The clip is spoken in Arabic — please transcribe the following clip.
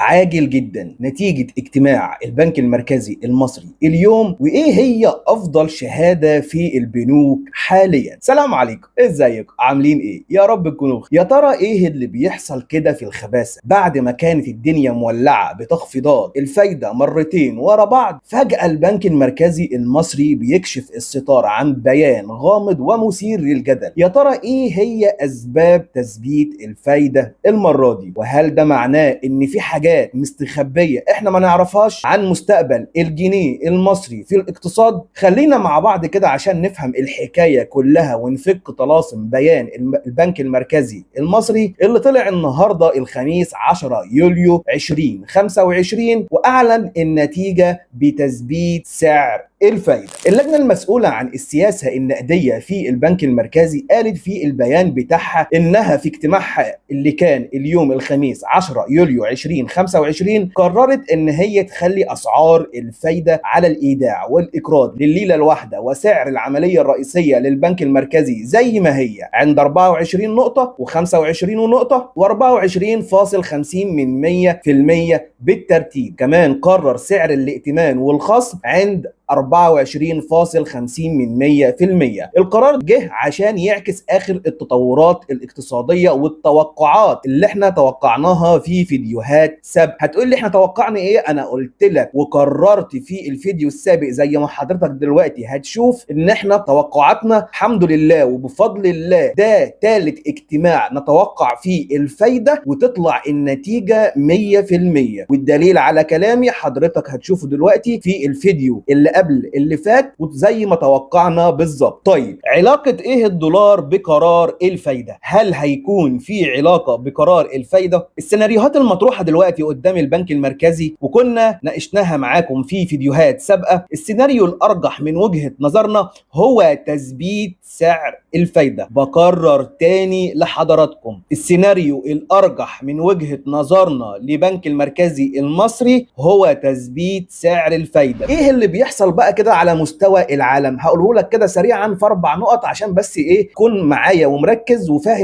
عاجل جدا نتيجة اجتماع البنك المركزي المصري اليوم، وايه هي افضل شهادة في البنوك حاليا. سلام عليكم، ازيكم عاملين ايه؟ يا رب تكونوا بخير. يا ترى ايه اللي بيحصل كده في الخباثة بعد ما كانت الدنيا مولعة بتخفيضات الفايدة مرتين ورا بعد؟ فجأة البنك المركزي المصري بيكشف الستار عن بيان غامض ومثير للجدل. يا ترى ايه هي اسباب تثبيت الفايدة المرة دي؟ وهل ده معناه ان في حاجات مستخبية احنا ما نعرفهاش عن مستقبل الجنيه المصري في الاقتصاد؟ خلينا مع بعض كده عشان نفهم الحكاية كلها ونفك طلاسم بيان البنك المركزي المصري اللي طلع النهاردة الخميس 10 يوليو 2025 واعلن النتيجة بتثبيت سعر الفايدة. اللجنة المسؤولة عن السياسة النقدية في البنك المركزي قالت في البيان بتاعها إنها في اجتماعها اللي كان اليوم الخميس 10 يوليو 2025 قررت إن هي تخلي أسعار الفايدة على الإيداع والإقراض لليلة الواحدة وسعر العملية الرئيسية للبنك المركزي زي ما هي عند 24 نقطة و25 نقطة و24.50% بالترتيب. كمان قرر سعر الائتمان والخصم عند 24.50%. القرار جه عشان يعكس اخر التطورات الاقتصاديه والتوقعات اللي احنا توقعناها في فيديوهات سابقه. هتقول لي احنا توقعنا ايه؟ انا قلت لك وقررت في الفيديو السابق زي ما حضرتك دلوقتي هتشوف ان احنا توقعاتنا الحمد لله وبفضل الله ده ثالث اجتماع نتوقع فيه الفايده وتطلع النتيجه 100%. والدليل على كلامي حضرتك هتشوفه دلوقتي في الفيديو اللي قبل اللي فات وزي ما توقعنا بالظبط. طيب علاقة ايه الدولار بقرار الفايدة؟ هل هيكون في علاقة بقرار الفايدة؟ السيناريوهات المطروحة دلوقتي قدام البنك المركزي وكنا ناقشناها معاكم في فيديوهات سابقة. السيناريو الأرجح من وجهة نظرنا هو تثبيت سعر الفايدة. بكرر تاني لحضراتكم، السيناريو الأرجح من وجهة نظرنا لبنك المركزي المصري هو تثبيت سعر الفايدة. ايه اللي بيحصل بقى كده على مستوى العالم؟ هقوله لك كده سريعا في 4 نقط عشان بس ايه تكون معايا ومركز وفاهم